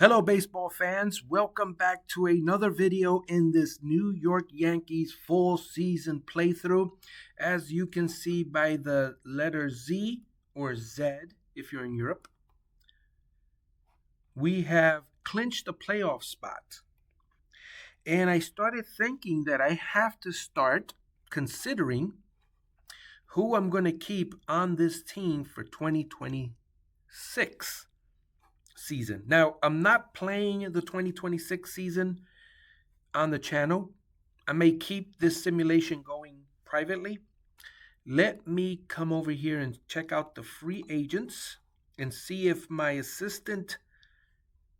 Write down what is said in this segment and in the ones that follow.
Hello, baseball fans. Welcome back to another video in this New York Yankees full season playthrough. As you can see by the letter Z or Z, if you're in Europe, we have clinched a playoff spot. And I started thinking that I have to start considering who I'm going to keep on this team for 2026 season. Now, I'm not playing the 2026 season on the channel. I may keep this simulation going privately. Let me come over here and check out the free agents and see if my assistant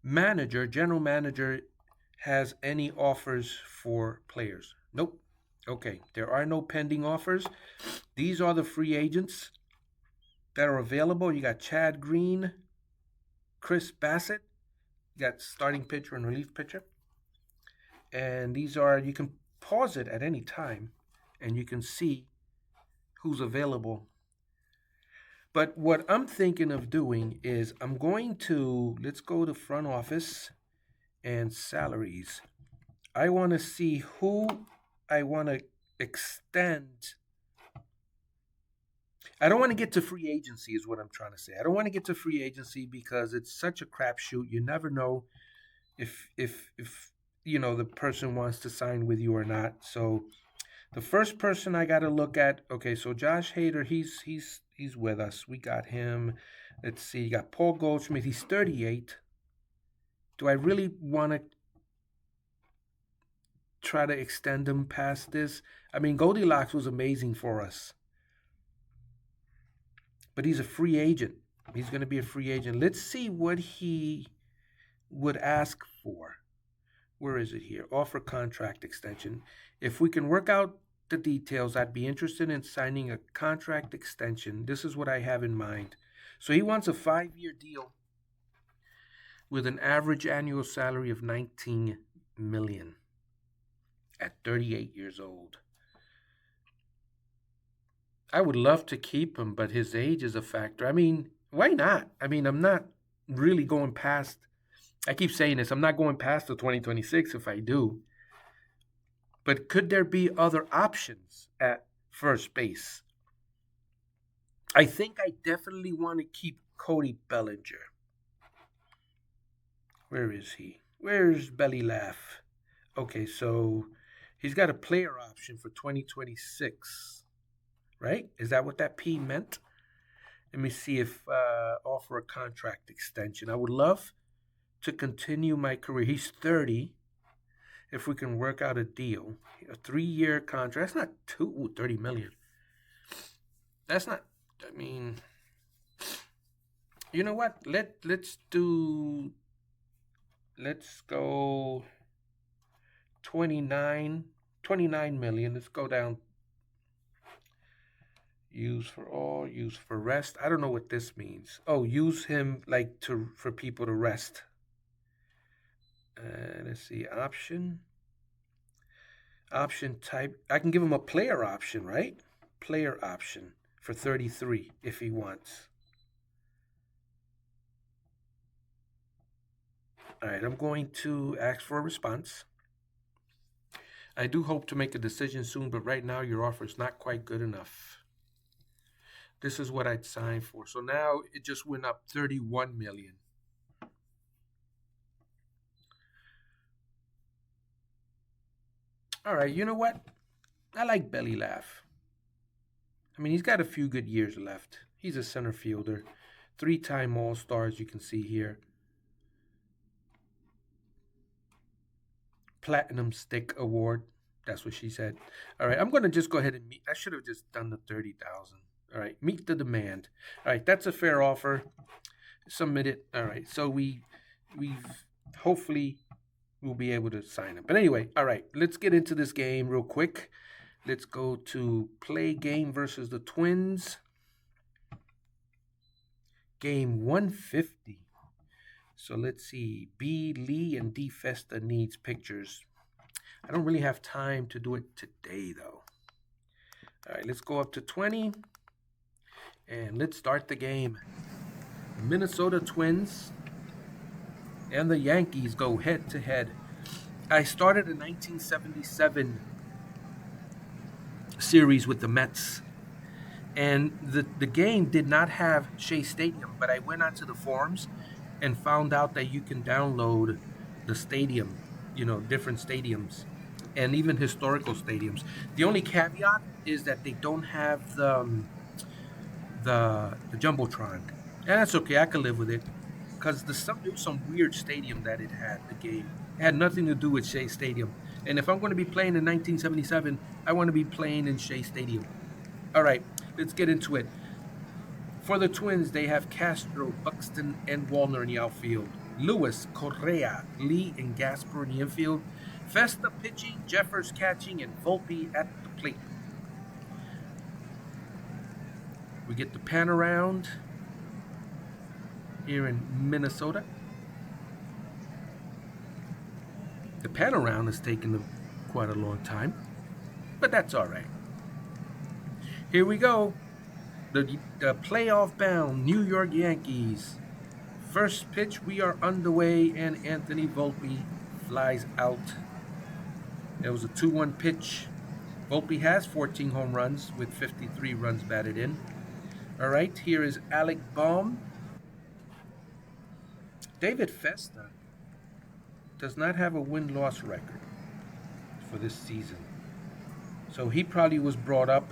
manager, general manager, has any offers for players. Nope. Okay, there are no pending offers. These are the free agents that are available. You got Chad Green, Chris Bassett, you got starting pitcher and relief pitcher. And these are, you can pause it at any time and you can see who's available. But what I'm thinking of doing is I'm going to, let's go to front office and salaries. I want to see who I want to extend. I don't want to get to free agency is what I'm trying to say. I don't want to get to free agency because it's such a crapshoot. You never know if the person wants to sign with you or not. So the first person I got to look at, okay, so Josh Hader, he's with us. We got him. Let's see, you got Paul Goldschmidt. He's 38. Do I really want to try to extend him past this? I mean, Goldilocks was amazing for us. But he's a free agent. He's going to be a free agent. Let's see what he would ask for. Where is it here? Offer contract extension. If we can work out the details, I'd be interested in signing a contract extension. This is what I have in mind. So he wants a 5-year deal with an average annual salary of $19 million at 38 years old. I would love to keep him, but his age is a factor. I mean, why not? I mean, I'm not really going past, I keep saying this, I'm not going past the 2026 if I do. But could there be other options at first base? I think I definitely want to keep Cody Bellinger. Where is he? Where's Belly Laugh? Okay, so he's got a player option for 2026, right? Is that what that P meant? Let me see if offer a contract extension. I would love to continue my career. He's 30. If we can work out a deal, a 3-year contract. That's not $30 million. That's not, I mean, you know what? Let's go 29 million. Let's go down. Use for all, use for rest. I don't know what this means. Oh, use him like for people to rest. Let's see, option type. I can give him a player option, right? Player option for 33 if he wants. All right, I'm going to ask for a response. I do hope to make a decision soon, but right now your offer is not quite good enough. This is what I'd sign for. So now it just went up 31 million. All right, you know what? I like Belly Laugh. I mean, he's got a few good years left. He's a center fielder. 3-time All-Star, as you can see here. Platinum Stick Award. That's what she said. All right, I'm going to just go ahead and meet. I should have just done the 30,000. All right, meet the demand. All right, that's a fair offer. Submit it. All right, so we've hopefully we'll be able to sign him. But anyway, all right, let's get into this game real quick. Let's go to play game versus the Twins. Game 150. So let's see. B. Lee and D. Festa needs pictures. I don't really have time to do it today, though. All right, let's go up to 20. And let's start the game. Minnesota Twins and the Yankees go head to head. I started a 1977 series with the Mets, and the game did not have Shea Stadium, but I went onto the forums and found out that you can download the stadium, different stadiums, and even historical stadiums. The only caveat is that they don't have the jumbotron, and that's okay. I could live with it because it was some weird stadium that it had. The game it had nothing to do with Shea Stadium, and if I'm going to be playing in 1977, I want to be playing in Shea Stadium. All right, let's get into it. For the Twins, they have Castro, Buxton, and Wallner in the outfield. Lewis, Correa, Lee, and Gasper in the infield. Festa pitching, Jeffers catching, and Volpe at the plate. We get the pan around here in Minnesota. The pan around has taken quite a long time, but that's all right. Here we go. The playoff bound New York Yankees. First pitch, we are underway, and Anthony Volpe flies out. It was a 2-1 pitch. Volpe has 14 home runs with 53 runs batted in. All right, here is Alec Baum. David Festa does not have a win-loss record for this season. So he probably was brought up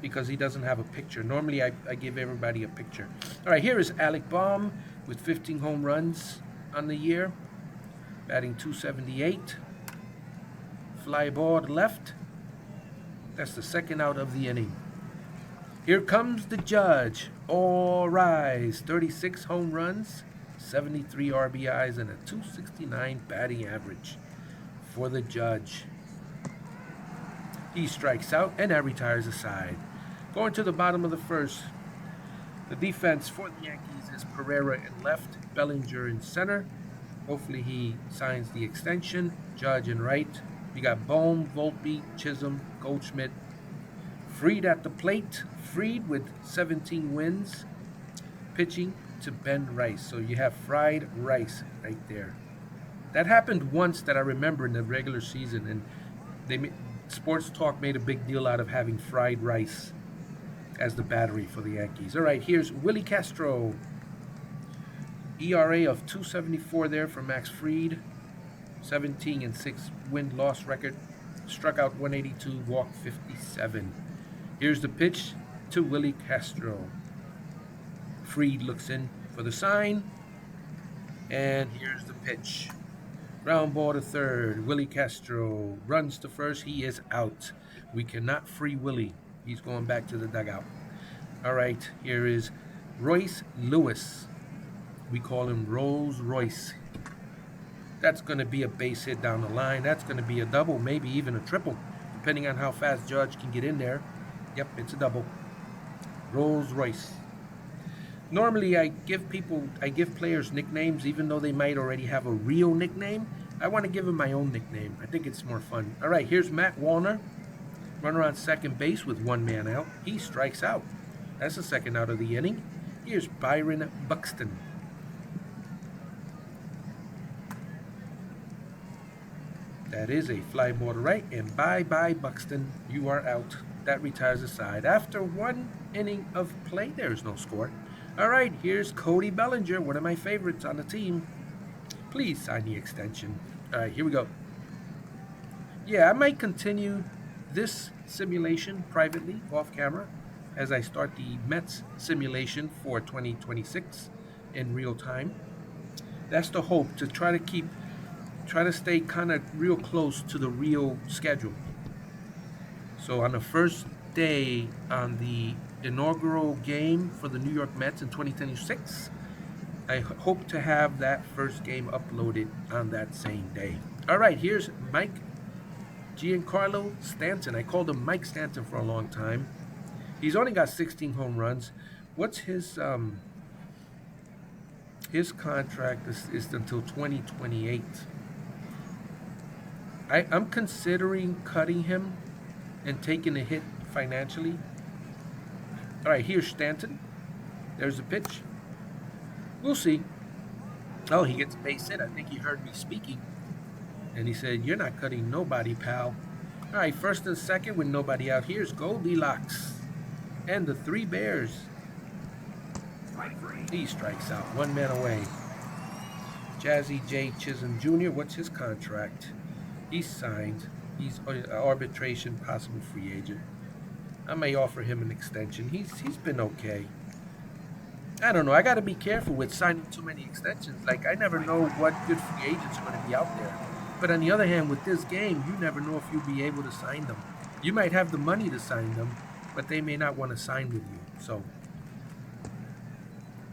because he doesn't have a picture. Normally, I give everybody a picture. All right, here is Alec Baum with 15 home runs on the year, batting .278. Fly ball to left. That's the second out of the inning. Here comes the judge. All rise. 36 home runs, 73 RBIs, and a .269 batting average for the judge. He strikes out, and that retires a side. Going to the bottom of the first, the defense for the Yankees is Pereira in left, Bellinger in center. Hopefully he signs the extension. Judge in right. We got Bohm, Volpe, Chisholm, Goldschmidt. Fried at the plate. Fried with 17 wins. Pitching to Ben Rice. So you have fried rice right there. That happened once that I remember in the regular season, and Sports Talk made a big deal out of having fried rice as the battery for the Yankees. All right, here's Willie Castro. ERA of .274 there for Max Fried. 17-6 win-loss record. Struck out 182, walked 57. Here's the pitch to Willie Castro. Fried looks in for the sign. And here's the pitch. Ground ball to third. Willie Castro runs to first. He is out. We cannot free Willie. He's going back to the dugout. All right, here is Royce Lewis. We call him Rolls Royce. That's going to be a base hit down the line. That's going to be a double, maybe even a triple, depending on how fast Judge can get in there. Yep, it's a double. Rolls Royce. Normally, I give players nicknames, even though they might already have a real nickname. I want to give them my own nickname. I think it's more fun. All right, here's Matt Wallner. Runner on second base with one man out. He strikes out. That's the second out of the inning. Here's Byron Buxton. That is a fly ball to right, and bye-bye, Buxton. You are out. That retires the side. After one inning of play, there's no score. All right, here's Cody Bellinger, one of my favorites on the team. Please sign the extension. All right, here we go. Yeah, I might continue this simulation privately, off camera, as I start the Mets simulation for 2026 in real time. That's the hope, to try to stay kind of real close to the real schedule. So on the first day, on the inaugural game for the New York Mets in 2026, I hope to have that first game uploaded on that same day. All right, here's Mike Giancarlo Stanton. I called him Mike Stanton for a long time. He's only got 16 home runs. What's his contract is until 2028. I'm considering cutting him and taking a hit financially. All right, here's Stanton. There's the pitch. We'll see. Oh, he gets a base hit. I think he heard me speaking. And he said, "You're not cutting nobody, pal." All right, first and second with nobody out. Here's Goldilocks and the Three Bears. He strikes out. One man away. Jazzy J. Chisholm Jr., what's his contract? He's signed. He's arbitration, possible free agent. I may offer him an extension. He's been okay. I don't know. I got to be careful with signing too many extensions. Like, I never know what good free agents are going to be out there. But on the other hand, with this game, you never know if you'll be able to sign them. You might have the money to sign them, but they may not want to sign with you. So,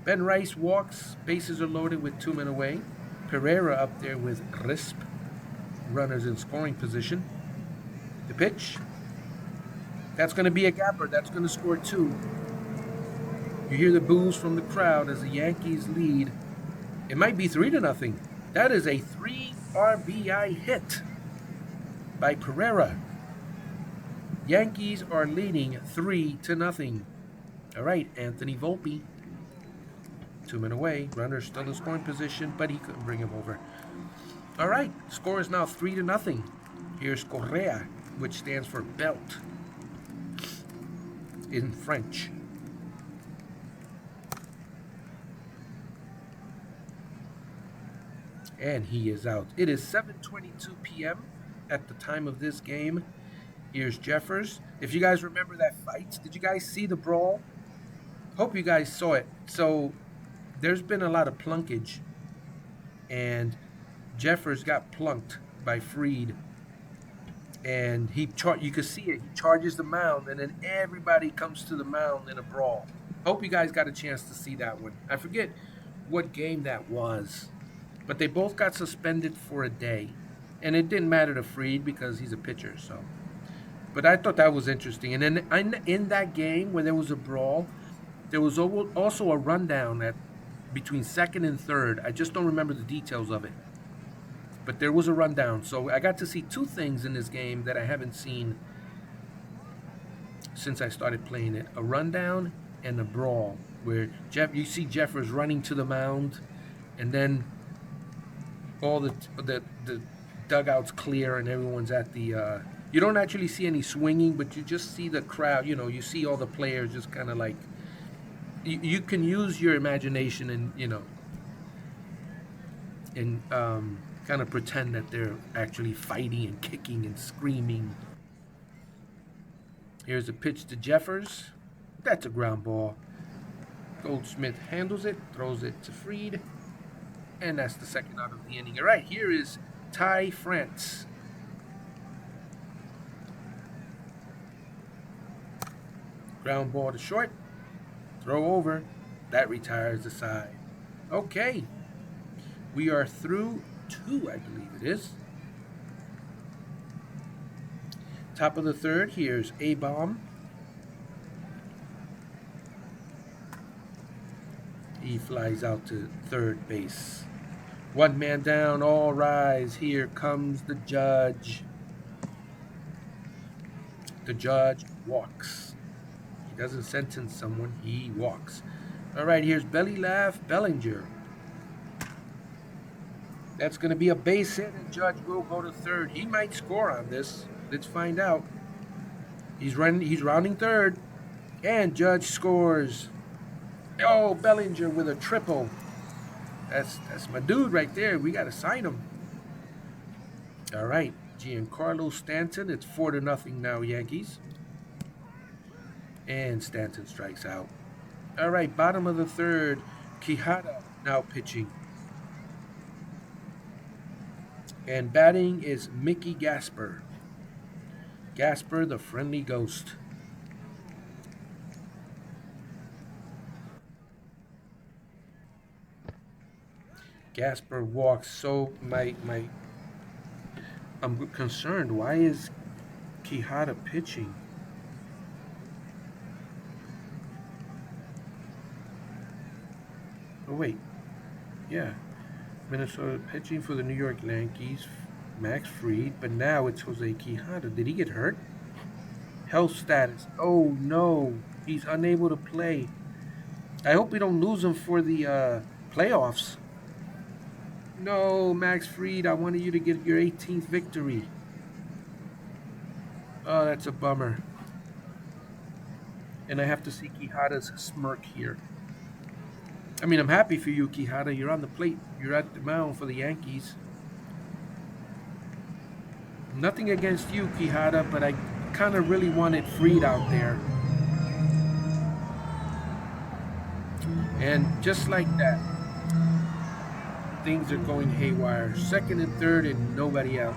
Ben Rice walks. Bases are loaded with 2 men away. Pereira up there with crisp. Runners in scoring position. The pitch. That's going to be a gapper. That's going to score 2. You hear the boos from the crowd as the Yankees lead. It might be 3-0. That is a 3 RBI hit by Pereira. Yankees are leading 3-0. All right, Anthony Volpe. 2 men away. Runner still in scoring position, but he couldn't bring him over. All right, score is now 3-0. Here's Correa, which stands for belt in French. And he is out. It is 7:22 p.m. at the time of this game. Here's Jeffers. If you guys remember that fight, did you guys see the brawl? Hope you guys saw it. So there's been a lot of plunkage, and Jeffers got plunked by Fried, and you could see it. He charges the mound, and then everybody comes to the mound in a brawl. Hope you guys got a chance to see that one. I forget what game that was, but they both got suspended for a day, and it didn't matter to Fried because he's a pitcher. So, but I thought that was interesting. And then in that game when there was a brawl, there was also a rundown at between second and third. I just don't remember the details of it. But there was a rundown. So I got to see 2 things in this game that I haven't seen since I started playing it. A rundown and a brawl where you see Jeffers running to the mound, and then all the dugouts clear and everyone's at the you don't actually see any swinging, but you just see the crowd. You see all the players just kind of like, you can use your imagination and kind of pretend that they're actually fighting and kicking and screaming. Here's a pitch to Jeffers. That's a ground ball. Goldsmith handles it, throws it to Fried, and that's the second out of the inning. All right, here is Ty France. Ground ball to short. Throw over. That retires the side. Okay. We are through 2, I believe it is. Top of the third. Here's A-Bomb. He flies out to third base. 1 man down. All rise. Here comes the judge. The judge walks. He doesn't sentence someone, he walks. All right, here's Belly Laugh Bellinger. That's going to be a base hit, and Judge will go to third. He might score on this. Let's find out. He's rounding third, and Judge scores. Oh, Bellinger with a triple. That's my dude right there. We got to sign him. All right, Giancarlo Stanton. It's 4-0 now, Yankees. And Stanton strikes out. All right, bottom of the third. Quijada now pitching. And batting is Mickey Gasper. Gasper, the friendly ghost. Gasper walks. So I'm concerned. Why is Quijada pitching? Oh, wait. Yeah. Minnesota pitching for the New York Yankees, Max Fried, but now it's Jose Quijada. Did he get hurt? Health status. Oh, no. He's unable to play. I hope we don't lose him for the playoffs. No, Max Fried, I wanted you to get your 18th victory. Oh, that's a bummer. And I have to see Quijada's smirk here. I mean, I'm happy for you, Quijada. You're on the plate. You're at the mound for the Yankees. Nothing against you, Quijada, but I kind of really wanted Fried out there. And just like that, things are going haywire. Second and third, and nobody out.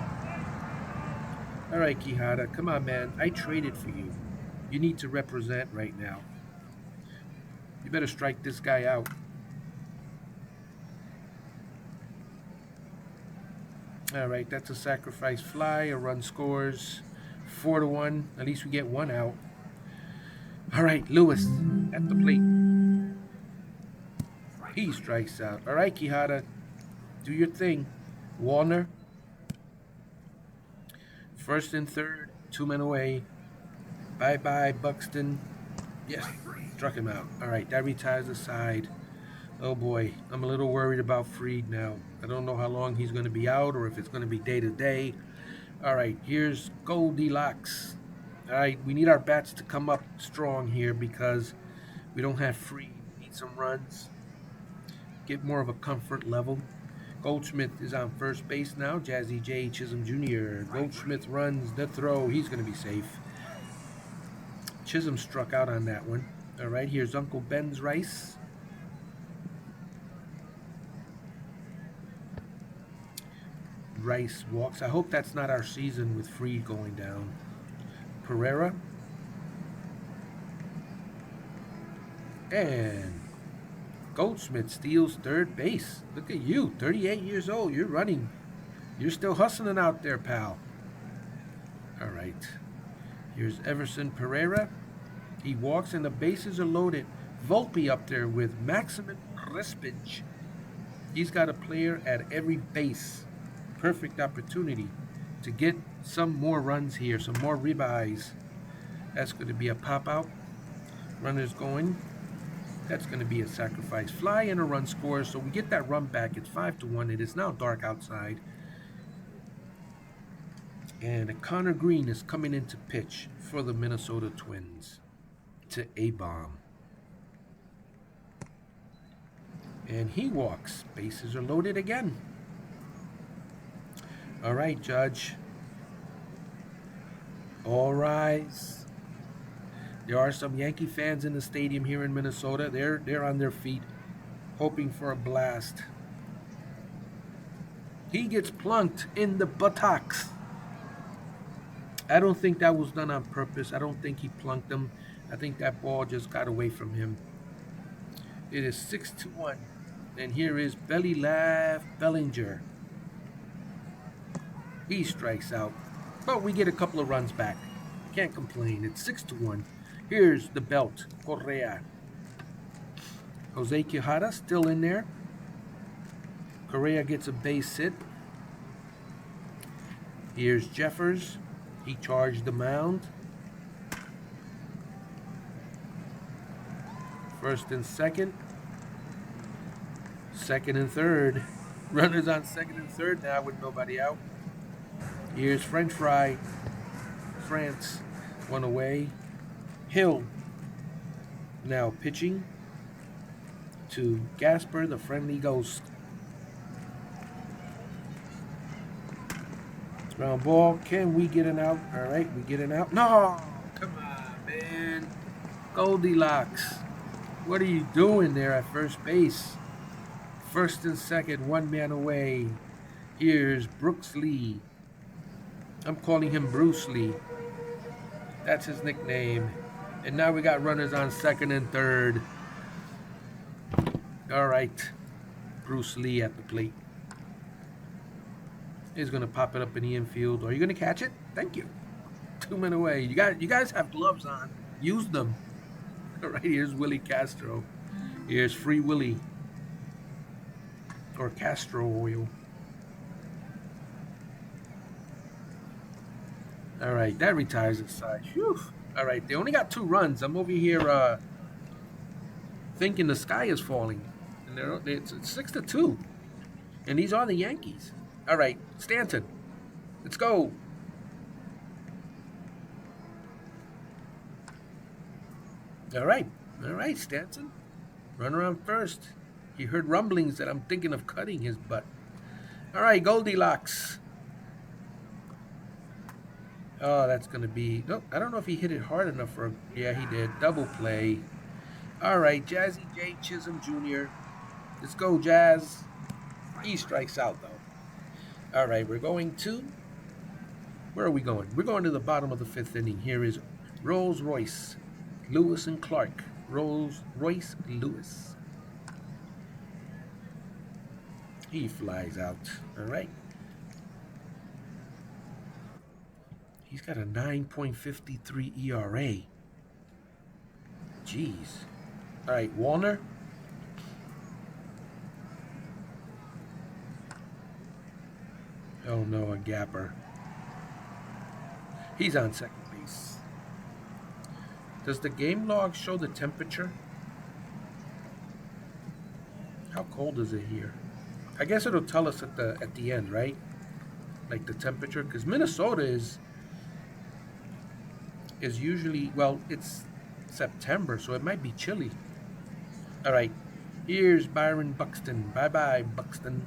All right, Quijada, come on, man. I traded for you. You need to represent right now. You better strike this guy out. All right, that's a sacrifice fly. A run scores 4-1. At least we get one out. All right, Lewis at the plate. He strikes out. All right, Quijada, do your thing. Warner, first and third, 2 men away. Bye-bye, Buxton. Yes, struck him out. All right, that retires the side. Oh boy, I'm a little worried about Fried now. I don't know how long he's going to be out or if it's going to be day to day. All right, here's Goldilocks. All right, we need our bats to come up strong here because we don't have Fried. We need some runs. Get more of a comfort level. Goldschmidt is on first base now. Jazzy J. Chisholm Jr. Goldschmidt runs the throw. He's going to be safe. Chisholm struck out on that one. All right, here's Uncle Ben's Rice. Rice walks. I hope that's not our season with Fried going down. Pereira. And Goldschmidt steals third base. Look at you, 38 years old. You're running. You're still hustling out there, pal. All right. Here's Everson Pereira. He walks and the bases are loaded. Volpe up there with Maximin Crespage. He's got a player at every base. Perfect opportunity to get some more runs here, some more ribeyes. That's going to be a pop out. Runners going. That's going to be a sacrifice fly and a run score. So we get that run back. It's 5-1. It is now dark outside. And Connor Green is coming in to pitch for the Minnesota Twins to A-bomb. And he walks. Bases are loaded again. All right, Judge. All rise. There are some Yankee fans in the stadium here in Minnesota. They're on their feet, hoping for a blast. He gets plunked in the buttocks. I don't think that was done on purpose. I don't think he plunked him. I think that ball just got away from him. It is 6-1. And here is Belly Laugh Bellinger. He strikes out. But we get a couple of runs back. Can't complain. It's 6-1. Here's the belt. Correa. Jose Quijada still in there. Correa gets a base hit. Here's Jeffers. He charged the mound. First and second. Second and third. Runners on second and third now with nobody out. Here's French Fry. France. One away. Hill. Now pitching to Gasper, the friendly ghost. Ground ball. Can we get an out? All right, we get an out. No! Come on, man. Goldilocks. What are you doing there at first base? First and second, one man away. Here's Brooks Lee. I'm calling him Bruce Lee. That's his nickname. And now we got runners on second and third. All right. Bruce Lee at the plate. He's going to pop it up in the infield. Are you going to catch it? Thank you. 2 men away. You guys have gloves on. Use them. All right, here's Willie Castro. Here's Free Willie. Or Castro oil. All right, that retires the side. Whew. All right, they only got 2 runs. I'm over here thinking the sky is falling. And it's 6-2. And these are the Yankees. All right, Stanton, let's go. All right, all right, Stanton. Run around first. He heard rumblings that I'm thinking of cutting his butt. All right, Goldilocks. Oh, that's going to be. Nope, I don't know if he hit it hard enough for. Yeah, he did. Double play. All right, Jazzy J. Chisholm Jr. Let's go, Jazz. He strikes out, though. All right, we're going to. Where are we going? We're going to the bottom of the fifth inning. Here is Rolls Royce, Lewis and Clark. Rolls Royce Lewis. He flies out. All right. He's got a 9.53 ERA. Jeez. All right, Warner. Oh no, a gapper. He's on second base. Does the game log show the temperature? How cold is it here? I guess it'll tell us at the end, right? Like the temperature, because Minnesota is usually, well, it's September, so it might be chilly. All right, here's Byron Buxton. Bye bye, Buxton.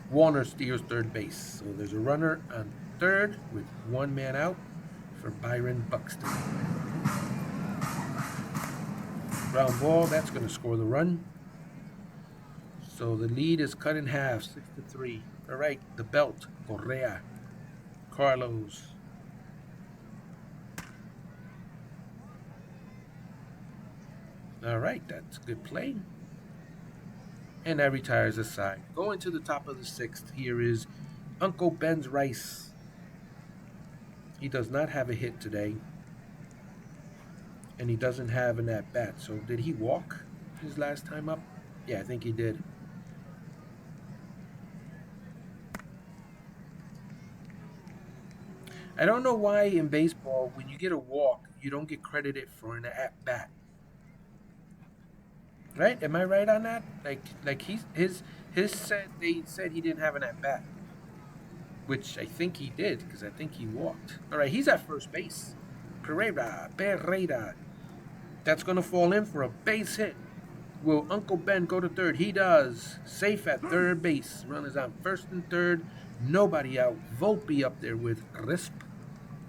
Warner steals third base, so there's a runner on third with one man out for Byron Buxton. Ground ball, that's going to score the run. So the lead is cut in half, 6-3. All right, the belt, Correa, Carlos. All right, that's a good play. And that retires a side. Going to the top of the sixth, here is Uncle Ben's Rice. He does not have a hit today. And he doesn't have an at-bat. So did he walk his last time up? Yeah, I think he did. I don't know why in baseball, when you get a walk, you don't get credited for an at-bat. Right? Am I right on that? Like his said they said he didn't have an at bat, which I think he did because I think he walked. All right, he's at first base. Pereira. That's gonna fall in for a base hit. Will Uncle Ben go to third? He does. Safe at third base. Runners on first and third. Nobody out. Volpe up there with Risp.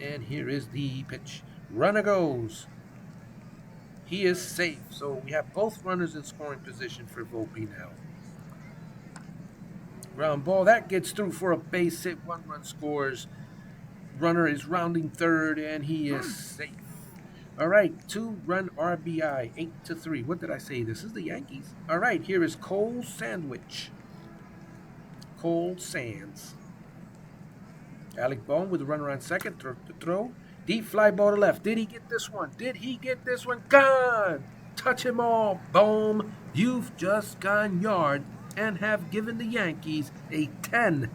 And here is the pitch. Runner goes. He is safe. So we have both runners in scoring position for Volpe now. Ground ball. That gets through for a base hit. One run scores. Runner is rounding third, and he is safe. All right, 2-run RBI, 8-3. What did I say? This is the Yankees. All right, here is Cole Sandwich. Cole Sands. Alec Bohm with a runner on second. Throw. Deep fly ball to left. Did he get this one? Did he get this one? Gone! Touch him all, Bohm. You've just gone yard and have given the Yankees a 10-3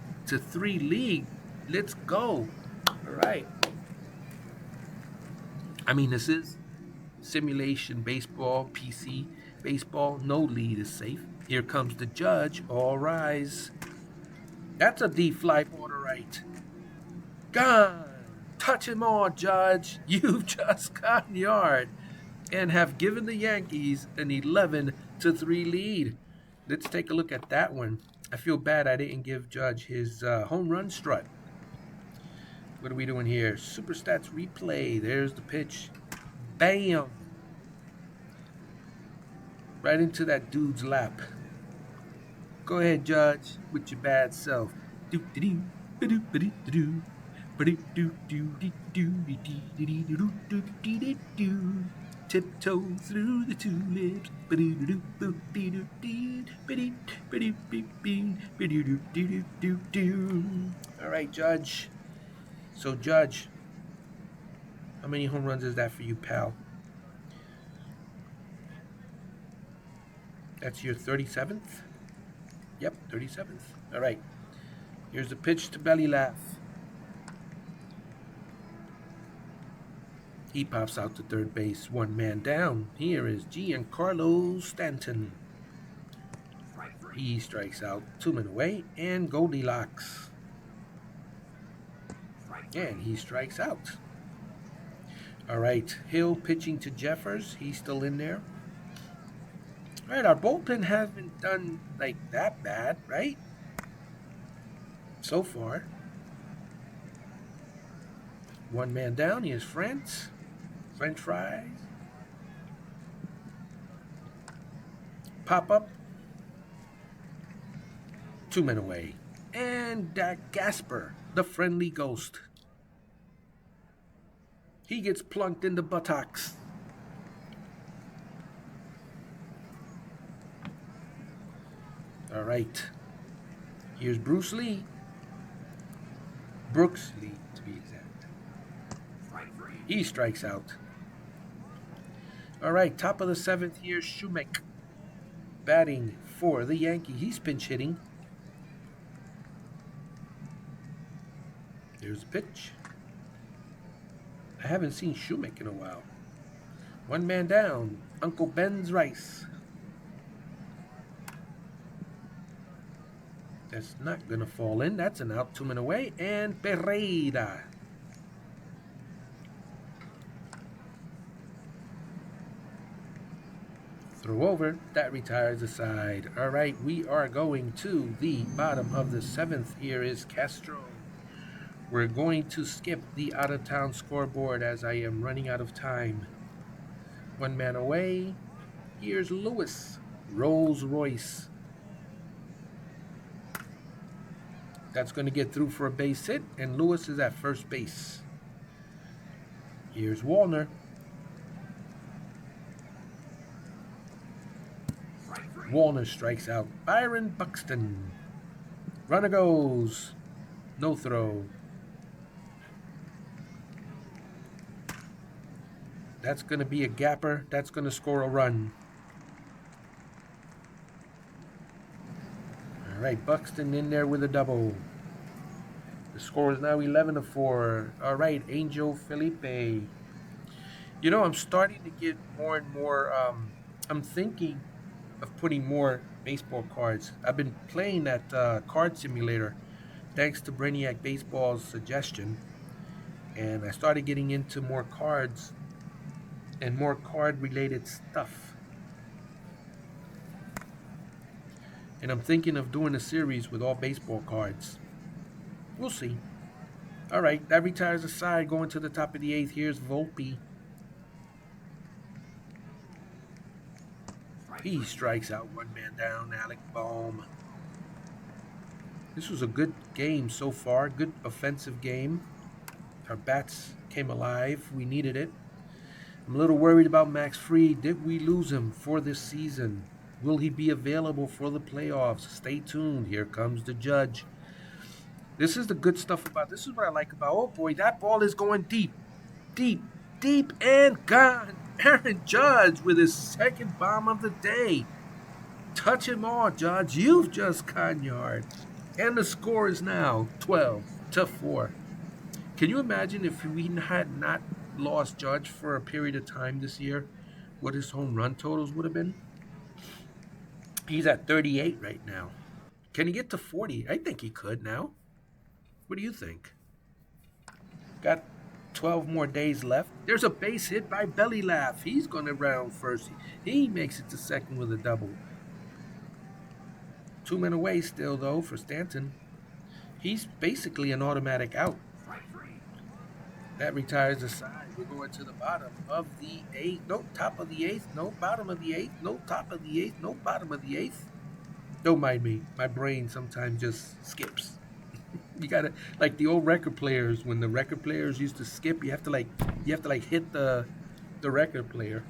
lead. Let's go. All right. I mean, this is simulation baseball, PC baseball. No lead is safe. Here comes the judge. All rise. That's a deep fly ball to right. Gone. Touch him all, Judge. You've just gotten yard and have given the Yankees an 11-3 lead. Let's take a look at that one. I feel bad I didn't give Judge his home run strut. What are we doing here? Super Stats replay. There's the pitch. Bam. Right into that dude's lap. Go ahead, Judge, with your bad self. Tiptoe through the tulips. All right, Judge. So, Judge, how many home runs is that for you, pal? That's your 37th? Yep, 37th. All right. Here's the pitch to Belly Laugh. He pops out to third base, one man down. Here is Giancarlo Stanton. He strikes out. 2 men away. And Goldilocks. And he strikes out. All right. Hill pitching to Jeffers. He's still in there. All right. Our bullpen hasn't done like that bad, right? So far. 1 man down. Here's French fries. Pop up. 2 men away. And Gasper, the friendly ghost. He gets plunked in the buttocks. All right. Here's Bruce Lee. Brooks Lee, to be exact. He strikes out. All right, top of the 7th, here's Shoemaker. Batting for the Yankees. He's pinch hitting. There's a pitch. I haven't seen Shoemaker in a while. 1 man down. Uncle Ben's Rice. That's not going to fall in. That's an out. 2 men away. And Pereira. Throw over. That retires the side. All right, we are going to the bottom of the 7th. Here is Castro. We're going to skip the out-of-town scoreboard as I am running out of time. 1 man away. Here's Lewis. Rolls Royce. That's going to get through for a base hit, and Lewis is at first base. Here's Warner. Warner strikes out. Byron Buxton. Runner goes. No throw. That's going to be a gapper. That's going to score a run. All right, Buxton in there with a double. The score is now 11-4. All right, Angel Felipe. You know, I'm starting to get more and more, I'm thinking of putting more baseball cards. I've been playing that card simulator thanks to Brainiac Baseball's suggestion. And I started getting into more cards and more card-related stuff. And I'm thinking of doing a series with all baseball cards. We'll see. All right, that retires the side. Going to the top of the 8th. Here's Volpe. He strikes out. 1 man down. Alec Bohm. This was a good game so far. Good offensive game. Our bats came alive. We needed it. I'm a little worried about Max Fried. Did we lose him for this season? Will he be available for the playoffs? Stay tuned. Here comes the judge. This is the good stuff about this. Is what I like about. Oh boy, that ball is going deep, deep, deep, and gone. Aaron Judge with his 2nd bomb of the day. Touch him all, Judge. You've just conyard. And the score is now 12-4. Can you imagine if we had not lost Judge for a period of time this year, what his home run totals would have been? He's at 38 right now. Can he get to 40? I think he could now. What do you think? Got 12 more days left. There's a base hit by Belly Laugh. He's going to round first. He makes it to 2nd with a double. 2 men away still, though, for Stanton. He's basically an automatic out. That retires the side. We're going to the bottom of the 8th. No, top of the 8th. No, bottom of the 8th. No, top of the 8th. No, bottom of the 8th. Don't mind me. My brain sometimes just skips. You gotta, like the old record players, when the record players used to skip, you have to hit the record player.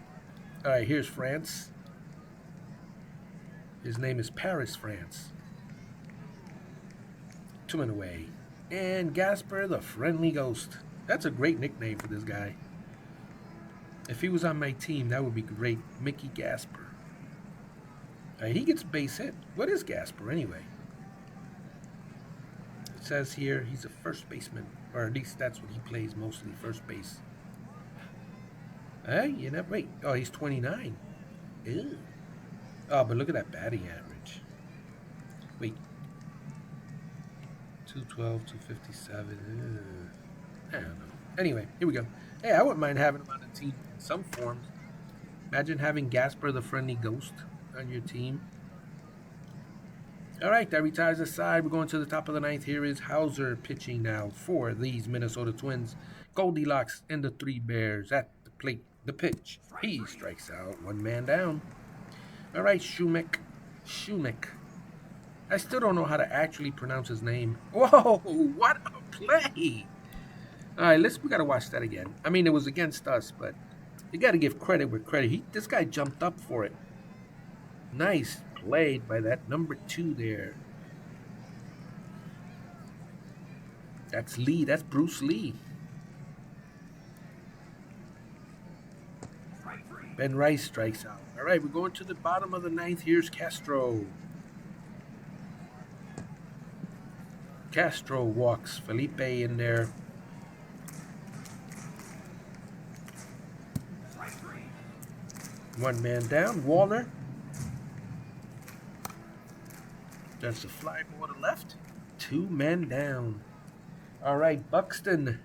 All right, here's France. His name is Paris France. 2 men away. And Gasper, the friendly ghost. That's a great nickname for this guy. If he was on my team, that would be great. Mickey Gasper. He gets base hit. What is Gasper anyway? It says here he's a first baseman, or at least that's what he plays mostly, first base. Hey, you never wait. Oh, he's 29. Ew. Oh, but look at that batting average. Wait. 212, 257. I don't know. Anyway, here we go. Hey, I wouldn't mind having him on the team in some forms. Imagine having Gasper the Friendly Ghost on your team. All right, that retires aside. We're going to the top of the ninth. Here is Hauser pitching now for these Minnesota Twins. Goldilocks and the Three Bears at the plate. The pitch. He strikes out. One man down. All right, Shumik. I still don't know how to actually pronounce his name. Whoa, what a play! All right, we got to watch that again. I mean, it was against us, but you got to give credit where credit. This guy jumped up for it. Nice played by that number 2 there. That's Lee. That's Bruce Lee. Ben Rice strikes out. All right, we're going to the bottom of the ninth. Here's Castro. Castro walks Felipe in there. One man down. Waller. That's a fly ball to left. 2 men down. All right, Buxton.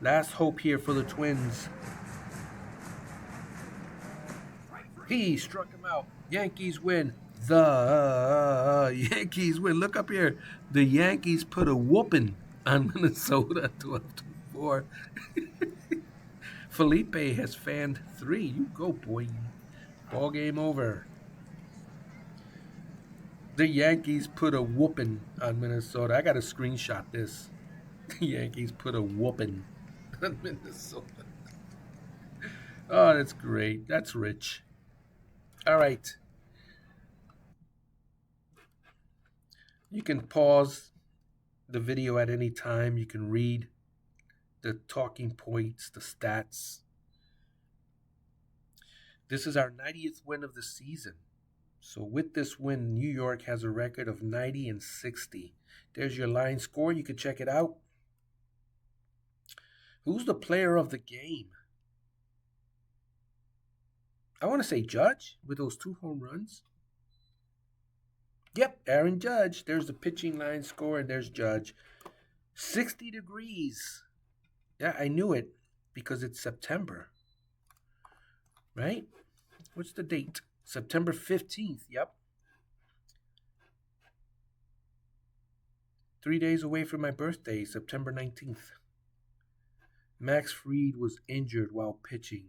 Last hope here for the Twins. He struck him out. Yankees win. The Yankees win. Look up here. The Yankees put a whooping on Minnesota 12-4. Felipe has fanned 3. You go, boy. Ball game over. The Yankees put a whooping on Minnesota. I got to screenshot this. The Yankees put a whooping on Minnesota. Oh, that's great. That's rich. All right. You can pause the video at any time. You can read the talking points, the stats. This is our 90th win of the season. So with this win, New York has a record of 90-60. There's your line score. You can check it out. Who's the player of the game? I want to say Judge with those 2 home runs. Yep, Aaron Judge. There's the pitching line score, and there's Judge. 60 degrees. Yeah, I knew it because it's September. Right? What's the date? September 15th. Yep. 3 days away from my birthday, September 19th. Max Fried was injured while pitching.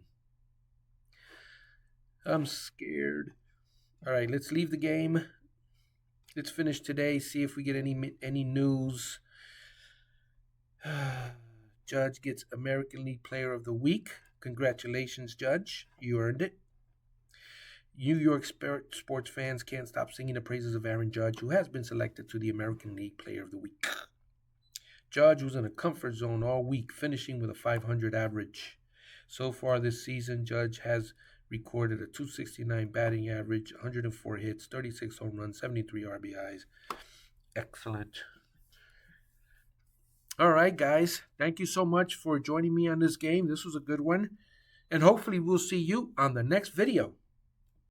I'm scared. All right, let's leave the game. Let's finish today, see if we get any news. Judge gets American League Player of the Week. Congratulations, Judge. You earned it. New York sports fans can't stop singing the praises of Aaron Judge, who has been selected to the American League Player of the Week. Judge was in a comfort zone all week, finishing with a .500 average. So far this season, Judge has recorded a .269 batting average, 104 hits, 36 home runs, 73 RBIs. Excellent. All right, guys. Thank you so much for joining me on this game. This was a good one. And hopefully we'll see you on the next video.